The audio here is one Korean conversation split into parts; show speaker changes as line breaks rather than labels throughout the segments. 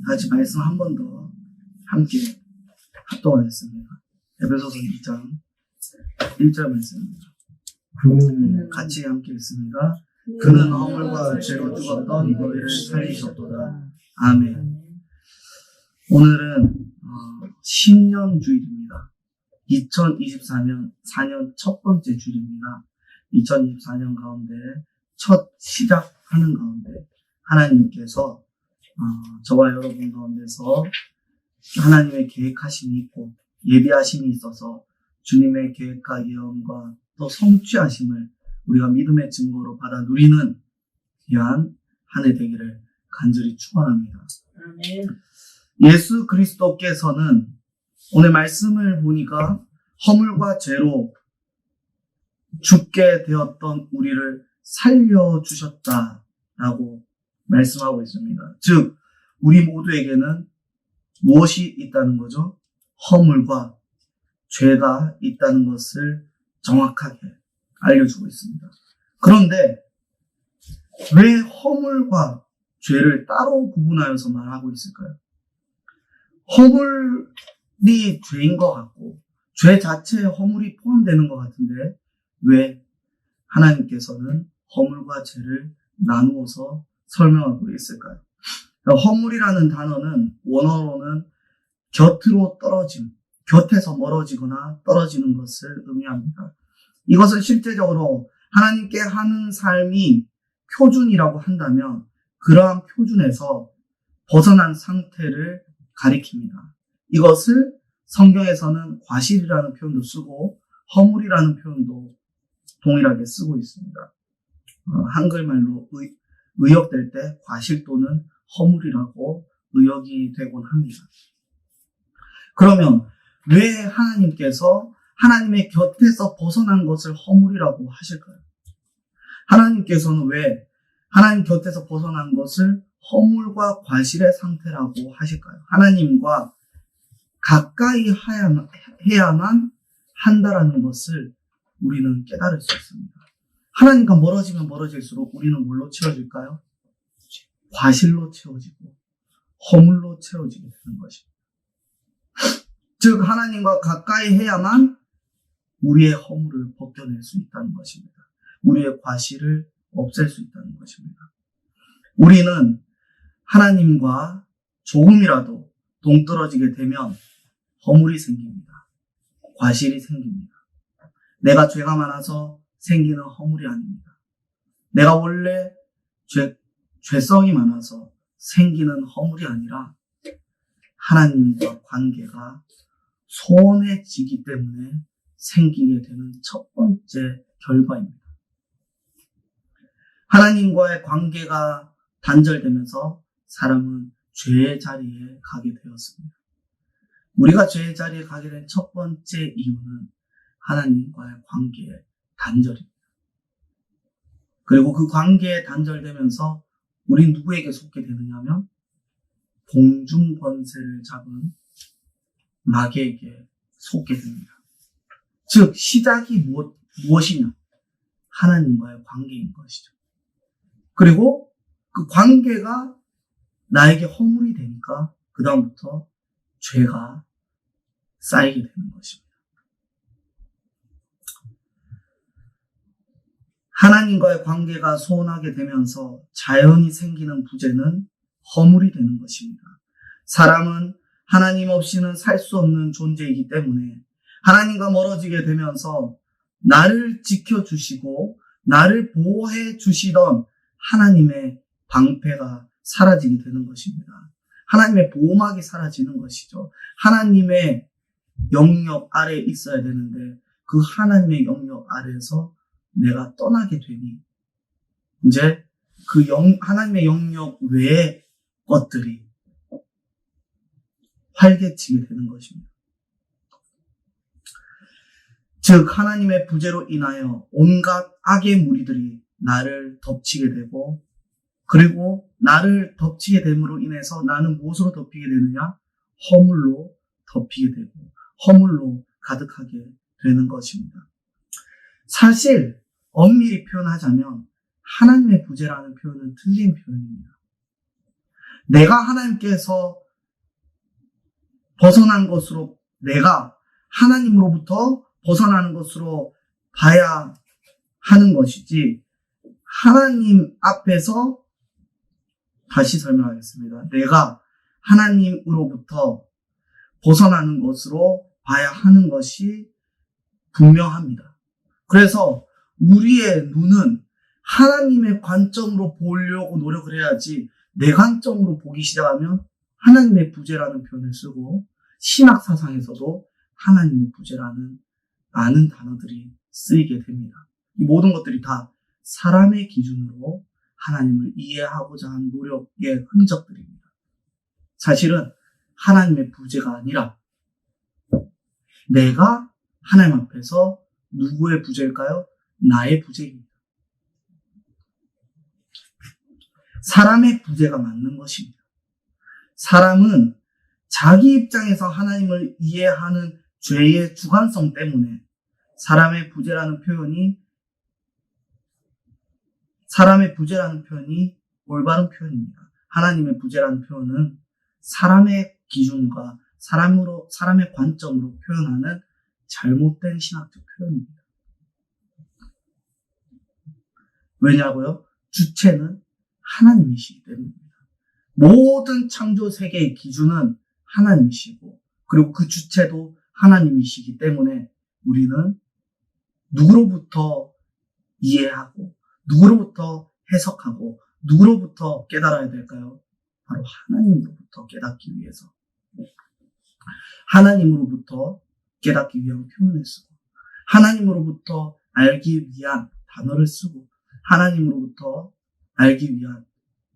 같이 말씀 한 번 더 함께 합독하겠습니다. 에베소서 2장 1절 말씀입니다. 같이 함께 읽습니다. 그는 허물과 죄로 죽었던 너희를 살리셨도다. 아멘. 오늘은 신년주일입니다. 2024년 첫 번째 주일입니다. 2024년 가운데 첫 시작하는 가운데 하나님께서 저와 여러분 가운데서 하나님의 계획하심이 있고 예비하심이 있어서 주님의 계획과 예언과 또 성취하심을 우리가 믿음의 증거로 받아 누리는 귀한 한 해 되기를 간절히 축원합니다.
아멘.
예수 그리스도께서는 오늘 말씀을 보니까 허물과 죄로 죽게 되었던 우리를 살려주셨다라고 말씀하고 있습니다. 즉 우리 모두에게는 무엇이 있다는 거죠? 허물과 죄가 있다는 것을 정확하게 알려주고 있습니다. 그런데 왜 허물과 죄를 따로 구분하여서 말하고 있을까요? 허물이 죄인 것 같고 죄 자체에 허물이 포함되는 것 같은데 왜 하나님께서는 허물과 죄를 나누어서 설명하고 있을까요? 허물이라는 단어는 원어로는 곁으로 떨어짐, 곁에서 멀어지거나 떨어지는 것을 의미합니다. 이것은 실제적으로 하나님께 하는 삶이 표준이라고 한다면 그러한 표준에서 벗어난 상태를 가리킵니다. 이것을 성경에서는 과실이라는 표현도 쓰고 허물이라는 표현도 동일하게 쓰고 있습니다. 한글말로 의역될 때 과실 또는 허물이라고 의역이 되곤 합니다. 그러면 왜 하나님께서 하나님의 곁에서 벗어난 것을 허물이라고 하실까요? 하나님께서는 왜 하나님 곁에서 벗어난 것을 허물과 과실의 상태라고 하실까요? 하나님과 가까이 해야만 한다라는 것을 우리는 깨달을 수 있습니다. 하나님과 멀어지면 멀어질수록 우리는 뭘로 채워질까요? 과실로 채워지고 허물로 채워지게 되는 것입니다. 즉 하나님과 가까이 해야만 우리의 허물을 벗겨낼 수 있다는 것입니다. 우리의 과실을 없앨 수 있다는 것입니다. 우리는 하나님과 조금이라도 동떨어지게 되면 허물이 생깁니다. 과실이 생깁니다. 내가 죄가 많아서 생기는 허물이 아닙니다. 내가 원래 죄성이 많아서 생기는 허물이 아니라 하나님과 관계가 소원해지기 때문에 생기게 되는 첫 번째 결과입니다. 하나님과의 관계가 단절되면서 사람은 죄의 자리에 가게 되었습니다. 우리가 죄의 자리에 가게 된 첫 번째 이유는 하나님과의 관계의 단절입니다. 그리고 그 관계에 단절되면서 우린 누구에게 속게 되느냐 하면 공중권세를 잡은 마귀에게 속게 됩니다. 즉 시작이 무엇이냐? 하나님과의 관계인 것이죠. 그리고 그 관계가 나에게 허물이 되니까 그 다음부터 죄가 쌓이게 되는 것입니다. 하나님과의 관계가 소원하게 되면서 자연히 생기는 부재는 허물이 되는 것입니다. 사람은 하나님 없이는 살 수 없는 존재이기 때문에 하나님과 멀어지게 되면서 나를 지켜주시고 나를 보호해 주시던 하나님의 방패가 사라지게 되는 것입니다. 하나님의 보호막이 사라지는 것이죠. 하나님의 영역 아래에 있어야 되는데 그 하나님의 영역 아래에서 내가 떠나게 되니 이제 그 하나님의 영역 외의 것들이 활개치게 되는 것입니다. 즉 하나님의 부재로 인하여 온갖 악의 무리들이 나를 덮치게 되고 그리고 나를 덮치게 됨으로 인해서 나는 무엇으로 덮이게 되느냐? 허물로 덮이게 되고 허물로 가득하게 되는 것입니다. 사실 엄밀히 표현하자면 하나님의 부재라는 표현은 틀린 표현입니다. 내가 하나님께서 벗어난 것으로, 내가 하나님으로부터 벗어나는 것으로 봐야 하는 것이지, 하나님 앞에서, 다시 설명하겠습니다. 내가 하나님으로부터 벗어나는 것으로 봐야 하는 것이 분명합니다. 그래서 우리의 눈은 하나님의 관점으로 보려고 노력을 해야지, 내 관점으로 보기 시작하면 하나님의 부재라는 표현을 쓰고, 신학 사상에서도 하나님의 부재라는 많은 단어들이 쓰이게 됩니다. 이 모든 것들이 다 사람의 기준으로 하나님을 이해하고자 하는 노력의 흔적들입니다. 사실은 하나님의 부재가 아니라 내가 하나님 앞에서 누구의 부재일까요? 나의 부재입니다. 사람의 부재가 맞는 것입니다. 사람은 자기 입장에서 하나님을 이해하는 죄의 주관성 때문에 사람의 부재라는 표현이 올바른 표현입니다. 하나님의 부재라는 표현은 사람의 기준과 사람의 관점으로 표현하는 잘못된 신학적 표현입니다. 왜냐고요? 주체는 하나님이시기 때문입니다. 모든 창조 세계의 기준은 하나님이시고, 그리고 그 주체도 하나님이시기 때문에 우리는 누구로부터 이해하고, 누구로부터 해석하고, 누구로부터 깨달아야 될까요? 바로 하나님으로부터 깨닫기 위해서. 하나님으로부터 깨닫기 위한 표현을 쓰고, 하나님으로부터 알기 위한 단어를 쓰고, 하나님으로부터 알기 위한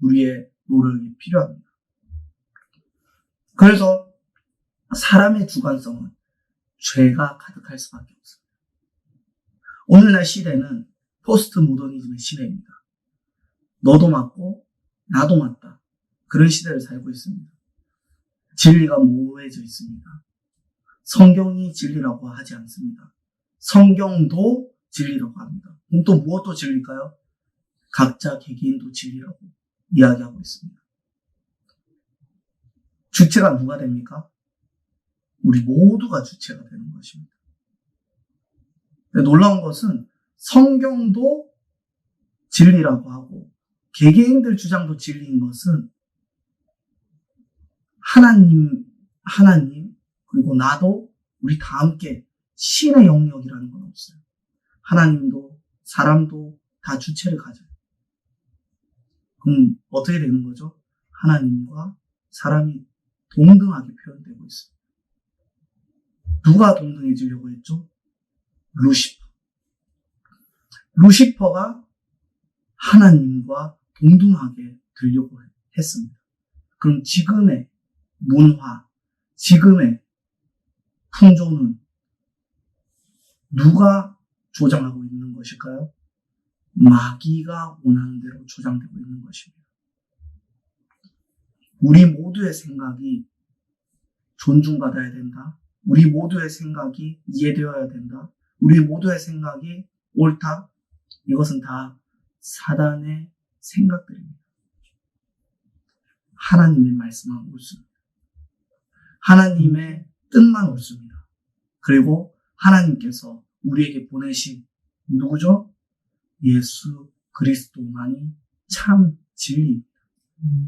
우리의 노력이 필요합니다. 그래서 사람의 주관성은 죄가 가득할 수밖에 없습니다. 오늘날 시대는 포스트 모더니즘의 시대입니다. 너도 맞고 나도 맞다. 그런 시대를 살고 있습니다. 진리가 모호해져 있습니다. 성경이 진리라고 하지 않습니다. 성경도 진리라고 합니다. 그럼 또 무엇도 진리일까요? 각자 개개인도 진리라고 이야기하고 있습니다. 주체가 누가 됩니까? 우리 모두가 주체가 되는 것입니다. 놀라운 것은 성경도 진리라고 하고 개개인들 주장도 진리인 것은 하나님 그리고 나도 우리 다 함께 신의 영역이라는 건 없어요. 하나님도 사람도 다 주체를 가져요. 그럼 어떻게 되는 거죠? 하나님과 사람이 동등하게 표현되고 있습니다. 누가 동등해지려고 했죠? 루시퍼가 하나님과 동등하게 되려고 했습니다. 그럼 지금의 문화, 지금의 풍조는 누가 조장하고 있는 것일까요? 마귀가 원하는 대로 조장되고 있는 것입니다. 우리 모두의 생각이 존중받아야 된다. 우리 모두의 생각이 이해되어야 된다. 우리 모두의 생각이 옳다. 이것은 다 사단의 생각들입니다. 하나님의 말씀만 옳습니다. 하나님의 뜻만 옳습니다. 그리고 하나님께서 우리에게 보내신 누구죠? 예수 그리스도만이 참 진리입니다.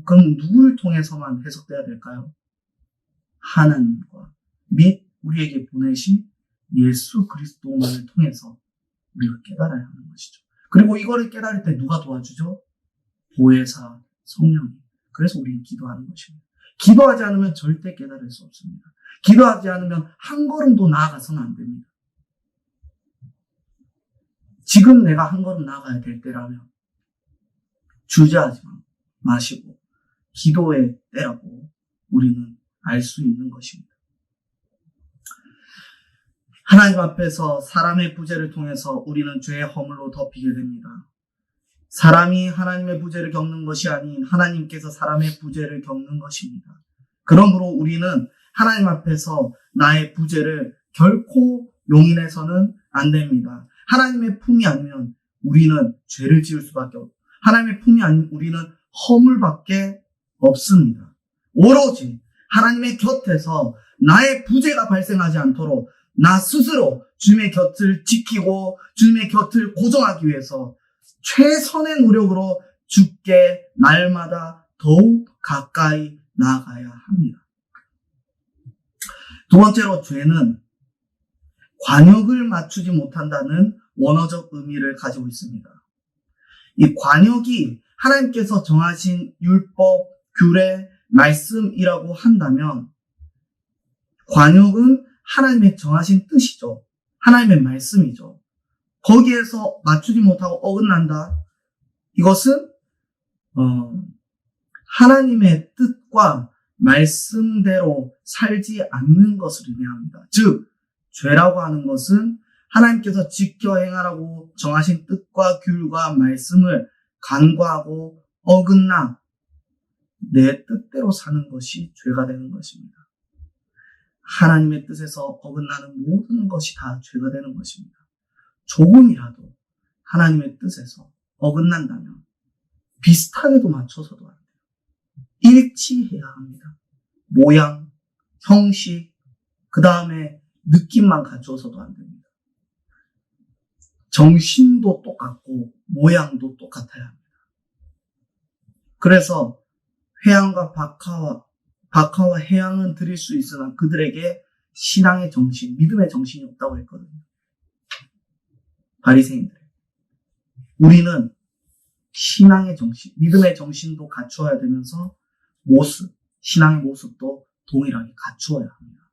그럼 누구를 통해서만 해석돼야 될까요? 하나님과 및 우리에게 보내신 예수 그리스도만을 통해서 우리가 깨달아야 하는 것이죠. 그리고 이거를 깨달을 때 누가 도와주죠? 보혜사 성령이. 그래서 우리는 기도하는 것입니다. 기도하지 않으면 절대 깨달을 수 없습니다. 기도하지 않으면 한 걸음도 나아가서는 안 됩니다. 지금 내가 한 걸음 나아가야 될 때라면 주저하지 마시고 기도의 때라고 우리는 알 수 있는 것입니다. 하나님 앞에서 사람의 부재를 통해서 우리는 죄의 허물로 덮이게 됩니다. 사람이 하나님의 부재를 겪는 것이 아닌 하나님께서 사람의 부재를 겪는 것입니다. 그러므로 우리는 하나님 앞에서 나의 부재를 결코 용인해서는 안 됩니다. 하나님의 품이 아니면 우리는 죄를 지을 수밖에 없고, 하나님의 품이 아닌 우리는 허물밖에 없습니다. 오로지 하나님의 곁에서 나의 부재가 발생하지 않도록 나 스스로 주님의 곁을 지키고 주님의 곁을 고정하기 위해서 최선의 노력으로 주께 날마다 더욱 가까이 나아가야 합니다. 두 번째로 죄는 관역을 맞추지 못한다는 원어적 의미를 가지고 있습니다. 이 관역이 하나님께서 정하신 율법, 규례, 말씀이라고 한다면 관역은 하나님의 정하신 뜻이죠. 하나님의 말씀이죠. 거기에서 맞추지 못하고 어긋난다. 이것은 하나님의 뜻과 말씀대로 살지 않는 것을 의미합니다. 즉, 죄라고 하는 것은 하나님께서 지켜 행하라고 정하신 뜻과 규율과 말씀을 간과하고 어긋나 내 뜻대로 사는 것이 죄가 되는 것입니다. 하나님의 뜻에서 어긋나는 모든 것이 다 죄가 되는 것입니다. 조금이라도 하나님의 뜻에서 어긋난다면 비슷하게도 맞춰서도 안 돼요. 일치해야 합니다. 모양, 형식, 그 다음에 느낌만 갖추어서도 안 됩니다. 정신도 똑같고 모양도 똑같아야 합니다. 그래서 회양과 박하와 해양은 드릴 수 있으나 그들에게 신앙의 정신, 믿음의 정신이 없다고 했거든요. 바리새인들. 우리는 신앙의 정신, 믿음의 정신도 갖추어야 되면서 모습, 신앙의 모습도 동일하게 갖추어야 합니다.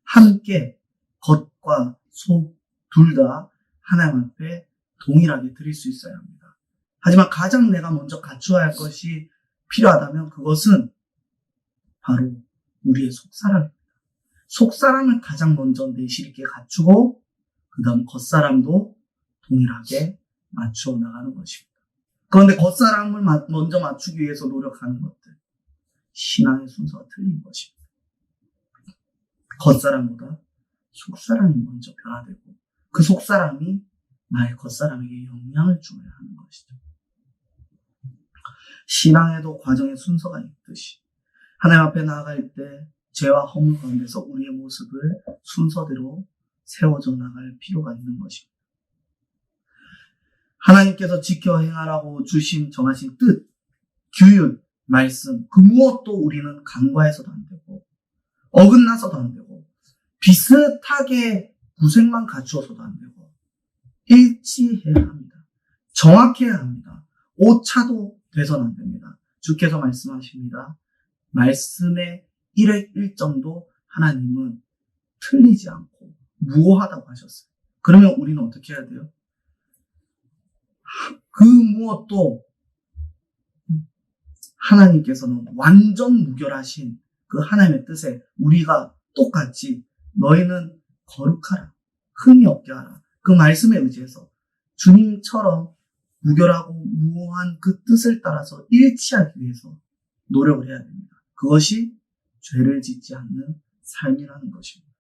함께 겉과 속 둘 다 하나님 앞에 동일하게 드릴 수 있어야 합니다. 하지만 가장 내가 먼저 갖추어야 할 것이 필요하다면 그것은 바로 우리의 속사람입니다. 속사람을 가장 먼저 내실 있게 갖추고 그 다음 겉사람도 동일하게 맞추어 나가는 것입니다. 그런데 겉사람을 먼저 맞추기 위해서 노력하는 것들, 신앙의 순서가 틀린 것입니다. 겉사람보다 속사람이 먼저 변화되고 그 속사람이 나의 겉사람에게 영향을 주어야 하는 것이죠. 신앙에도 과정의 순서가 있듯이 하나님 앞에 나아갈 때 죄와 허물 가운데서 우리의 모습을 순서대로 세워져 나갈 필요가 있는 것입니다. 하나님께서 지켜 행하라고 정하신 뜻, 규율, 말씀, 그 무엇도 우리는 간과해서도 안 되고 어긋나서도 안 되고 비슷하게 구색만 갖추어서도 안 되고 일치해야 합니다. 정확해야 합니다. 오차도 돼서는 안 됩니다. 주께서 말씀하십니다. 말씀의 1의 1점도 하나님은 틀리지 않고 무오하다고 하셨어요. 그러면 우리는 어떻게 해야 돼요? 그 무엇도 하나님께서는 완전 무결하신 그 하나님의 뜻에 우리가 똑같이 너희는 거룩하라, 흠이 없게 하라. 그 말씀에 의지해서 주님처럼 무결하고 무오한 그 뜻을 따라서 일치하기 위해서 노력을 해야 됩니다. 그것이 죄를 짓지 않는 삶이라는 것입니다.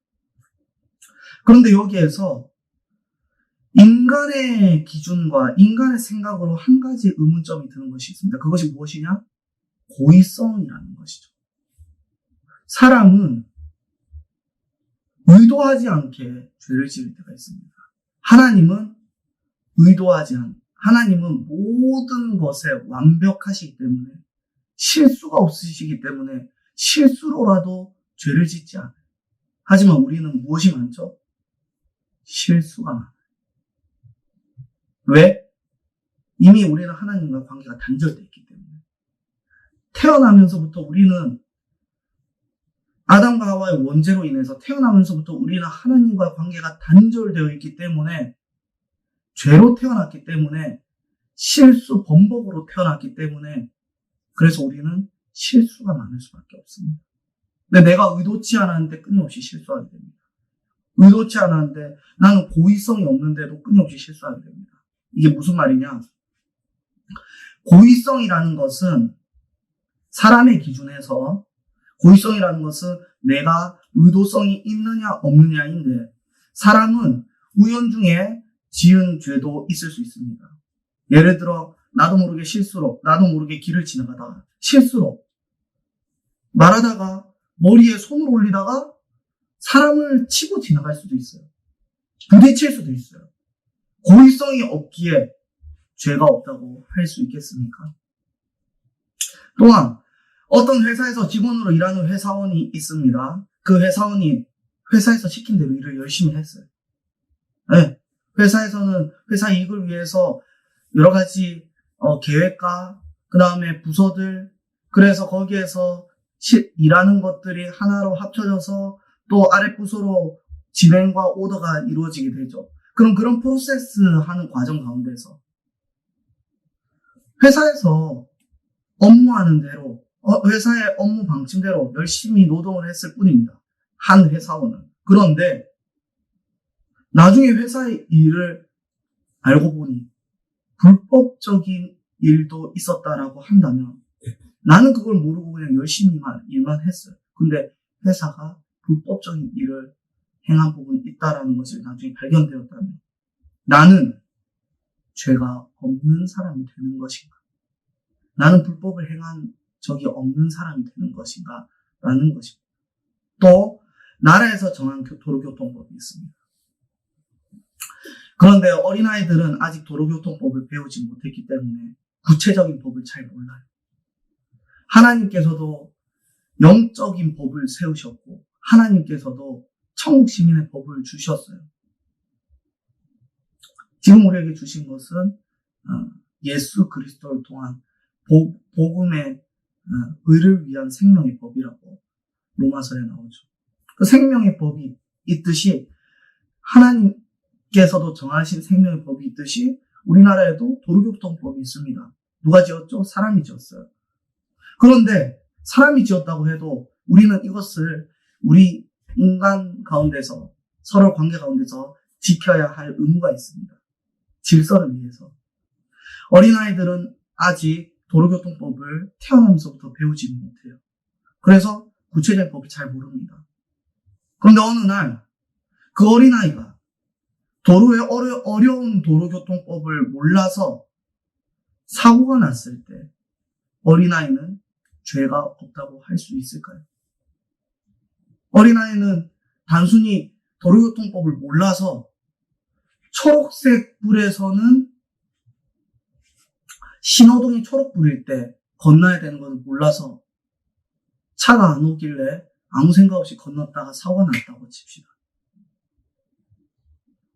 그런데 여기에서 인간의 기준과 인간의 생각으로 한 가지 의문점이 드는 것이 있습니다. 그것이 무엇이냐? 고의성이라는 것이죠. 사람은 의도하지 않게 죄를 지을 때가 있습니다. 하나님은 하나님은 모든 것에 완벽하시기 때문에 실수가 없으시기 때문에 실수로라도 죄를 짓지 않아요. 하지만 우리는 무엇이 많죠? 실수가 많아요. 왜? 이미 우리는 하나님과 관계가 단절되어 있기 때문에. 태어나면서부터 우리는 아담과 하와의 원죄로 인해서 태어나면서부터 우리는 하나님과 관계가 단절되어 있기 때문에 죄로 태어났기 때문에 실수, 범벅으로 태어났기 때문에 그래서 우리는 실수가 많을 수밖에 없습니다. 근데 내가 의도치 않았는데 끊임없이 실수하게 됩니다. 의도치 않았는데 나는 고의성이 없는데도 끊임없이 실수하게 됩니다. 이게 무슨 말이냐? 고의성이라는 것은 사람의 기준에서 고의성이라는 것은 내가 의도성이 있느냐 없느냐인데 사람은 우연 중에 지은 죄도 있을 수 있습니다. 예를 들어 나도 모르게 실수로 나도 모르게 길을 지나가다가 실수로 말하다가 머리에 손을 올리다가 사람을 치고 지나갈 수도 있어요. 부딪힐 수도 있어요. 고의성이 없기에 죄가 없다고 할 수 있겠습니까? 또한 어떤 회사에서 직원으로 일하는 회사원이 있습니다. 그 회사원이 회사에서 시킨 대로 일을 열심히 했어요. 네, 회사에서는 회사 이익을 위해서 여러 가지 계획과 그 다음에 부서들, 그래서 거기에서 일하는 것들이 하나로 합쳐져서 또 아래 부서로 진행과 오더가 이루어지게 되죠. 그럼 그런 프로세스 하는 과정 가운데서 회사에서 업무하는 대로 회사의 업무 방침대로 열심히 노동을 했을 뿐입니다. 한 회사원은. 그런데 나중에 회사의 일을 알고 보니 불법적인 일도 있었다라고 한다면 나는 그걸 모르고 그냥 열심히 일만 했어요. 근데 회사가 불법적인 일을 행한 부분이 있다라는 것이 나중에 발견되었다면 나는 죄가 없는 사람이 되는 것인가? 나는 불법을 행한 적이 없는 사람이 되는 것인가? 라는 것입니다. 또 나라에서 정한 도로교통법이 있습니다. 그런데 어린아이들은 아직 도로교통법을 배우지 못했기 때문에 구체적인 법을 잘 몰라요. 하나님께서도 영적인 법을 세우셨고 하나님께서도 천국 시민의 법을 주셨어요. 지금 우리에게 주신 것은 예수 그리스도를 통한 복음의 의를 위한 생명의 법이라고 로마서에 나오죠. 그 생명의 법이 있듯이 하나님께서도 정하신 생명의 법이 있듯이 우리나라에도 도로교통법이 있습니다. 누가 지었죠? 사람이 지었어요. 그런데 사람이 지었다고 해도 우리는 이것을 우리 인간 가운데서 서로 관계 가운데서 지켜야 할 의무가 있습니다. 질서를 위해서. 어린아이들은 아직 도로교통법을 태어나면서부터 배우지는 못해요. 그래서 구체적인 법을 잘 모릅니다. 그런데 어느 날 그 어린아이가 도로의 어려운 도로교통법을 몰라서 사고가 났을 때 어린아이는 죄가 없다고 할 수 있을까요? 어린아이는 단순히 도로교통법을 몰라서 초록색 불에서는 신호등이 초록불일 때 건너야 되는 것을 몰라서 차가 안 오길래 아무 생각 없이 건넜다가 사고가 났다고 칩시다.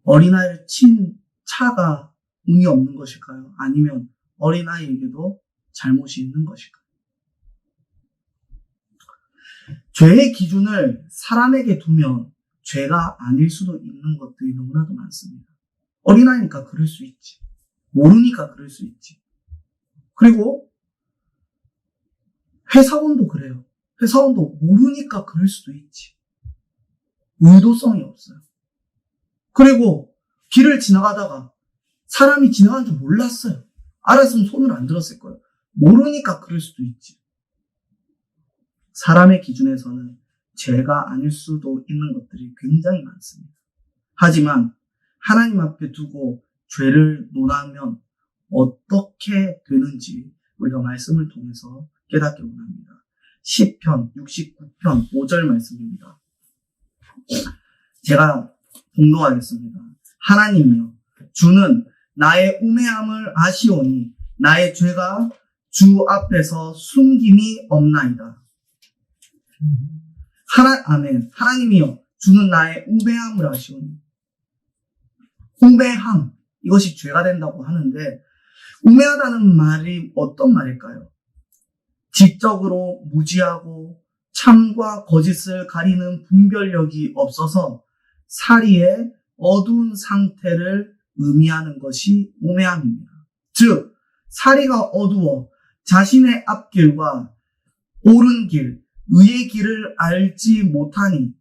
어린아이를 친 차가 운이 없는 것일까요? 아니면 어린아이에게도 잘못이 있는 것일까요? 죄의 기준을 사람에게 두면 죄가 아닐 수도 있는 것들이 너무나도 많습니다. 어린아이니까 그럴 수 있지. 모르니까 그럴 수 있지. 그리고 회사원도 그래요. 회사원도 모르니까 그럴 수도 있지. 의도성이 없어요. 그리고 길을 지나가다가 사람이 지나가는 줄 몰랐어요. 알았으면 손을 안 들었을 거예요. 모르니까 그럴 수도 있지. 사람의 기준에서는 죄가 아닐 수도 있는 것들이 굉장히 많습니다. 하지만 하나님 앞에 두고 죄를 논하면 어떻게 되는지 우리가 말씀을 통해서 깨닫기 원합니다. 시편 69편 5절 말씀입니다. 제가 봉독하겠습니다. 하나님이여, 주는 나의 우매함을 아시오니 나의 죄가 주 앞에서 숨김이 없나이다. 아멘. 하나님이여, 주는 나의 우매함을 아시오니. 우매함, 이것이 죄가 된다고 하는데 우매하다는 말이 어떤 말일까요? 지적으로 무지하고 참과 거짓을 가리는 분별력이 없어서 사리의 어두운 상태를 의미하는 것이 우매함입니다. 즉, 사리가 어두워 자신의 앞길과 옳은 길, 의의 길을 알지 못하니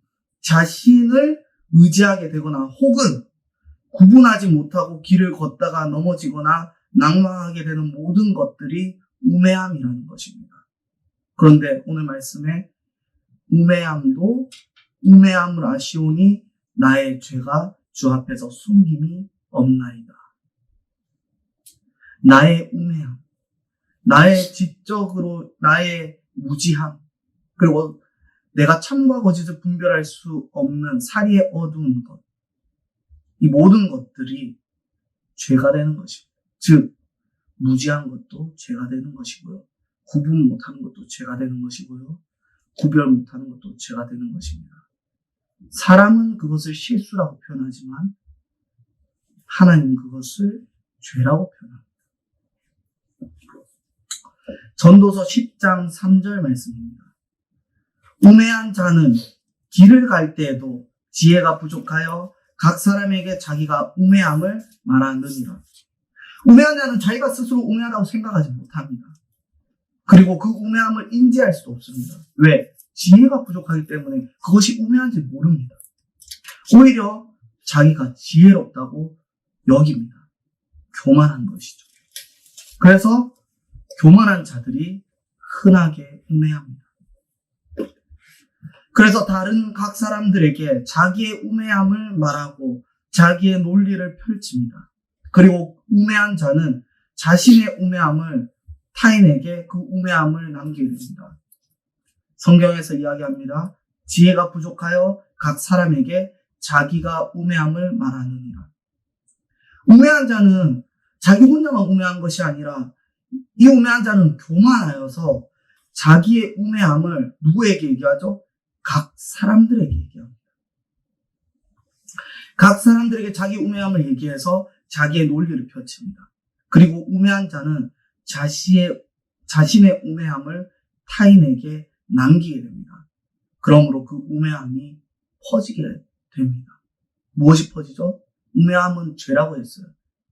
자신을 의지하게 되거나 혹은 구분하지 못하고 길을 걷다가 넘어지거나 낭망하게 되는 모든 것들이 우매함이라는 것입니다. 그런데 오늘 말씀에 우매함도 우매함을 아시오니 나의 죄가 주 앞에서 숨김이 없나이다. 나의 우매함, 나의 지적으로 나의 무지함, 그리고 내가 참과 거짓을 분별할 수 없는 사리의 어두운 것, 이 모든 것들이 죄가 되는 것이고, 즉 무지한 것도 죄가 되는 것이고요. 구분 못하는 것도 죄가 되는 것이고요. 구별 못하는 것도 죄가 되는 것입니다. 사람은 그것을 실수라고 표현하지만 하나님은 그것을 죄라고 표현합니다. 전도서 10장 3절 말씀입니다. 우매한 자는 길을 갈 때에도 지혜가 부족하여 각 사람에게 자기가 우매함을 말하느니라. 우매한 자는 자기가 스스로 우매하다고 생각하지 못합니다. 그리고 그 우매함을 인지할 수도 없습니다. 왜? 지혜가 부족하기 때문에 그것이 우매한지 모릅니다. 오히려 자기가 지혜롭다고 여깁니다. 교만한 것이죠. 그래서 교만한 자들이 흔하게 우매합니다. 그래서 다른 각 사람들에게 자기의 우매함을 말하고 자기의 논리를 펼칩니다. 그리고 우매한 자는 자신의 우매함을 타인에게 그 우매함을 남기게 됩니다. 성경에서 이야기합니다. 지혜가 부족하여 각 사람에게 자기가 우매함을 말하느니라. 우매한 자는 자기 혼자만 우매한 것이 아니라 이 우매한 자는 교만하여서 자기의 우매함을 누구에게 얘기하죠? 각 사람들에게 얘기합니다. 각 사람들에게 자기 우매함을 얘기해서 자기의 논리를 펼칩니다. 그리고 우매한 자는 자신의 우매함을 타인에게 남기게 됩니다. 그러므로 그 우매함이 퍼지게 됩니다. 무엇이 퍼지죠? 우매함은 죄라고 했어요.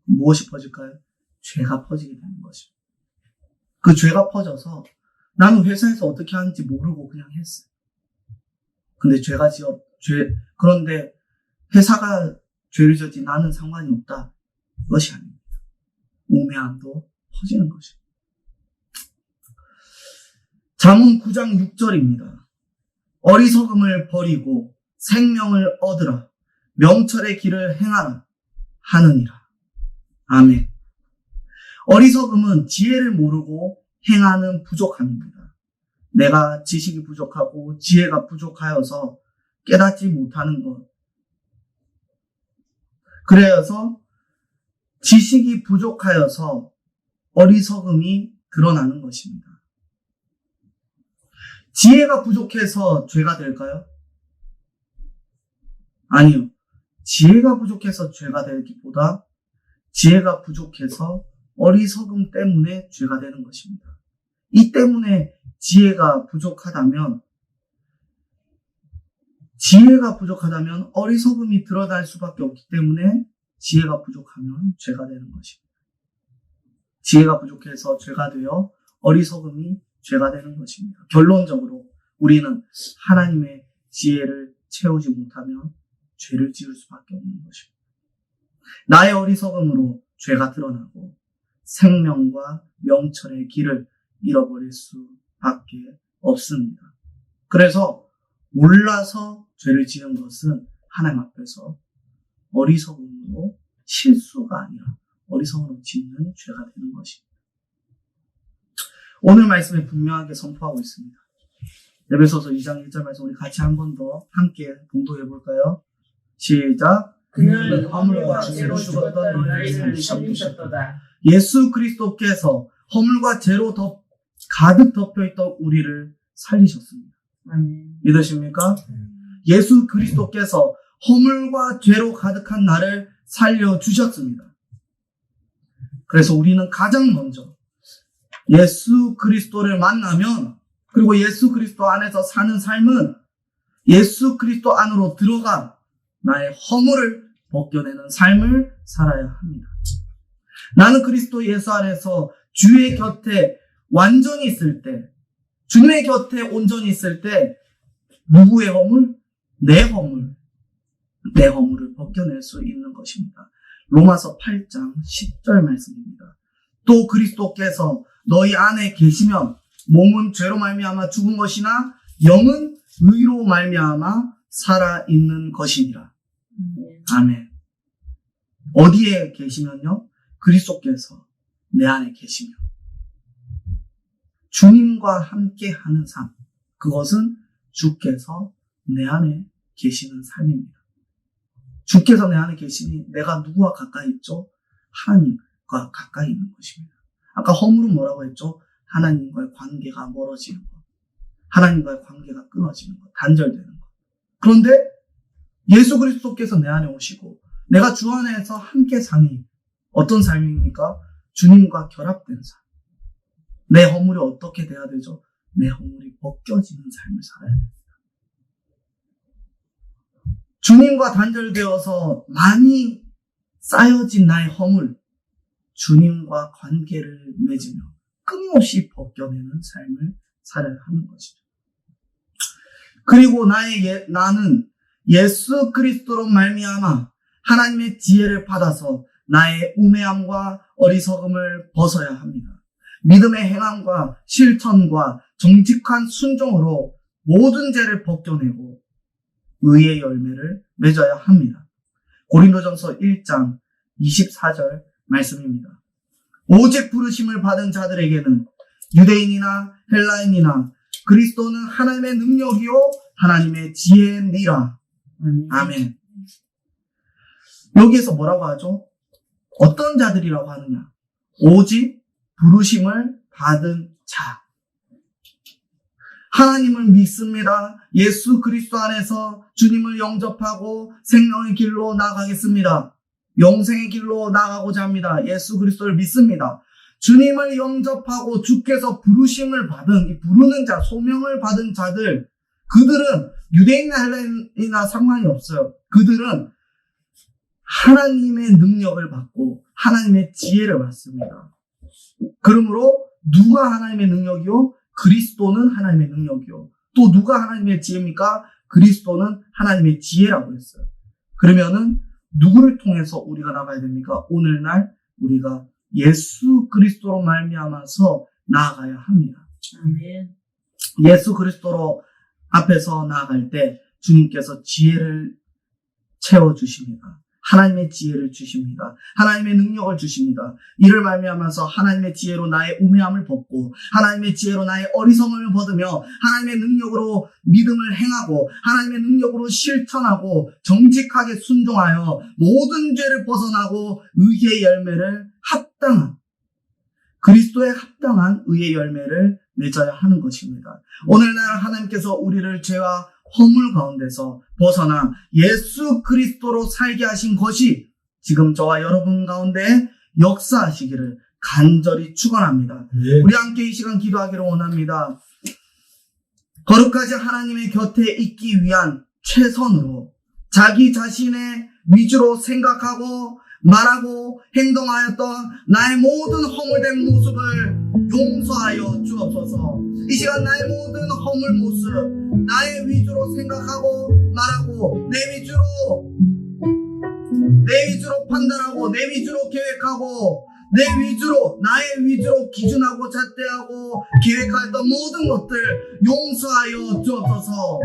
무엇이 퍼질까요? 죄가 퍼지게 되는 것입니다. 그 죄가 퍼져서 나는 회사에서 어떻게 하는지 모르고 그냥 했어요. 근데 그런데 회사가 죄를 지었지 나는 상관이 없다. 그것이 아닙니다. 우매함도 퍼지는 것입니다. 잠언 9장 6절입니다. 어리석음을 버리고 생명을 얻으라. 명철의 길을 행하라 하느니라. 아멘. 어리석음은 지혜를 모르고 행하는 부족함입니다. 내가 지식이 부족하고 지혜가 부족하여서 깨닫지 못하는 것. 그래서 지식이 부족하여서 어리석음이 드러나는 것입니다. 지혜가 부족해서 죄가 될까요? 아니요. 지혜가 부족해서 죄가 되기보다 지혜가 부족해서 어리석음 때문에 죄가 되는 것입니다. 이 때문에 지혜가 부족하다면 어리석음이 드러날 수밖에 없기 때문에 지혜가 부족하면 죄가 되는 것입니다. 지혜가 부족해서 죄가 되어 어리석음이 죄가 되는 것입니다. 결론적으로 우리는 하나님의 지혜를 채우지 못하면 죄를 지을 수밖에 없는 것입니다. 나의 어리석음으로 죄가 드러나고 생명과 명철의 길을 잃어버릴 수밖에 없습니다. 그래서 몰라서 죄를 지은 것은 하나님 앞에서 어리석음으로 실수가 아니라 어리석음으로 짓는 죄가 되는 것입니다. 오늘 말씀에 분명하게 선포하고 있습니다. 에베소서 2장 1절 말씀 우리 같이 한 번 더 함께 봉독해 볼까요? 시작.
그는 허물과 죄로 죽었던 너희를 살리셨도다.
예수 그리스도께서 허물과 죄로 가득 덮여있던 우리를 살리셨습니다. 믿으십니까? 예수 그리스도께서 허물과 죄로 가득한 나를 살려주셨습니다. 그래서 우리는 가장 먼저 예수 그리스도를 만나면, 그리고 예수 그리스도 안에서 사는 삶은 예수 그리스도 안으로 들어가 나의 허물을 벗겨내는 삶을 살아야 합니다. 나는 그리스도 예수 안에서 주의 곁에 완전히 있을 때, 주님의 곁에 온전히 있을 때 누구의 허물? 내 허물을 벗겨낼 수 있는 것입니다. 로마서 8장 10절 말씀입니다. 또 그리스도께서 너희 안에 계시면 몸은 죄로 말미암아 죽은 것이나 영은 의로 말미암아 살아있는 것이니라. 아멘. 어디에 계시면요? 그리스도께서 내 안에 계시면 주님과 함께 하는 삶, 그것은 주께서 내 안에 계시는 삶입니다. 주께서 내 안에 계시니 내가 누구와 가까이 있죠? 하나님과 가까이 있는 것입니다. 아까 허물은 뭐라고 했죠? 하나님과의 관계가 멀어지는 것, 하나님과의 관계가 끊어지는 것, 단절되는 것. 그런데 예수 그리스도께서 내 안에 오시고 내가 주 안에서 함께 사니 어떤 삶입니까? 주님과 결합된 삶. 내 허물이 어떻게 돼야 되죠? 내 허물이 벗겨지는 삶을 살아야 됩니다. 주님과 단절되어서 많이 쌓여진 나의 허물, 주님과 관계를 맺으며 끊임없이 벗겨내는 삶을 살아야 하는 것이죠. 그리고 나는 예수 그리스도로 말미암아 하나님의 지혜를 받아서 나의 우매함과 어리석음을 벗어야 합니다. 믿음의 행함과 실천과 정직한 순종으로 모든 죄를 벗겨내고 의의 열매를 맺어야 합니다. 고린도전서 1장 24절 말씀입니다. 오직 부르심을 받은 자들에게는 유대인이나 헬라인이나 그리스도는 하나님의 능력이요 하나님의 지혜니라. 아멘. 여기에서 뭐라고 하죠? 어떤 자들이라고 하느냐? 오직 부르심을 받은 자. 하나님을 믿습니다. 예수 그리스도 안에서 주님을 영접하고 생명의 길로 나가겠습니다. 영생의 길로 나가고자 합니다. 예수 그리스도를 믿습니다. 주님을 영접하고 주께서 부르심을 받은, 이 부르는 자, 소명을 받은 자들, 그들은 유대인이나 헬라인이나 상관이 없어요. 그들은 하나님의 능력을 받고 하나님의 지혜를 받습니다. 그러므로 누가 하나님의 능력이요? 그리스도는 하나님의 능력이요. 또 누가 하나님의 지혜입니까? 그리스도는 하나님의 지혜라고 했어요. 그러면은 누구를 통해서 우리가 나가야 됩니까? 오늘날 우리가 예수 그리스도로 말미암아서 나아가야 합니다.
아멘.
예수 그리스도로 앞에서 나아갈 때 주님께서 지혜를 채워주십니다. 하나님의 지혜를 주십니다. 하나님의 능력을 주십니다. 이를 말미암아서 하나님의 지혜로 나의 우매함을 벗고 하나님의 지혜로 나의 어리석음을 벗으며 하나님의 능력으로 믿음을 행하고 하나님의 능력으로 실천하고 정직하게 순종하여 모든 죄를 벗어나고 의의 열매를 그리스도에 합당한 의의 열매를 맺어야 하는 것입니다. 오늘날 하나님께서 우리를 죄와 허물 가운데서 벗어나 예수 그리스도로 살게 하신 것이 지금 저와 여러분 가운데 역사하시기를 간절히 축원합니다.
네.
우리 함께 이 시간 기도하기를 원합니다. 거룩하신 하나님의 곁에 있기 위한 최선으로 자기 자신의 위주로 생각하고 말하고 행동하였던 나의 모든 허물된 모습을 용서하여 주옵소서. 이 시간 나의 모든 허물 모습, 나의 위주로 생각하고 말하고 내 위주로 판단하고 내 위주로 계획하고 나의 위주로 기준하고 잣대하고 계획하였던 모든 것들 용서하여 주옵소서.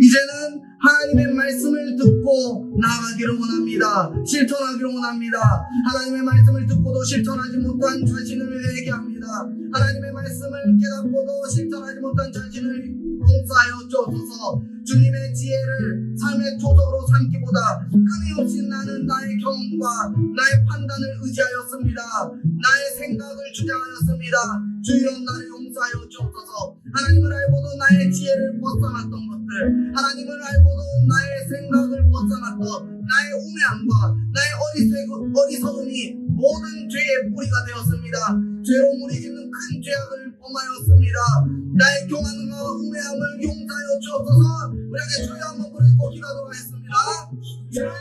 이제는 하나님의 말씀을 듣고 나아가기를 원합니다. 실천하기를 원합니다. 하나님의 말씀을 듣고도 실천하지 못한 자신을 회개합니다. 하나님의 말씀을 깨닫고도 실천하지 못한 자신을 용서하여 주옵소서. 주님의 지혜를 삶의 초석으로 삼기보다 끊임없이 나는 나의 경험과 나의 판단을 의지하였습니다. 나의 생각을 주장하였습니다. 주여 나를 용서하여 주옵소서. 하나님을 알고도 나의 지혜를 벗어났던 것들, 하나님을 알고도 나의 생각을 벗어났던 나의 우매함과 나의 어리석음이 모든 죄의 뿌리가 되었습니다. 죄로 무리짓는 큰 죄악을 범하였습니다. 나의 교만과 우매함을 용서하여 주옵소서. 우리에게 주여 한번 부르고 기도하도록 하겠습니다. 주여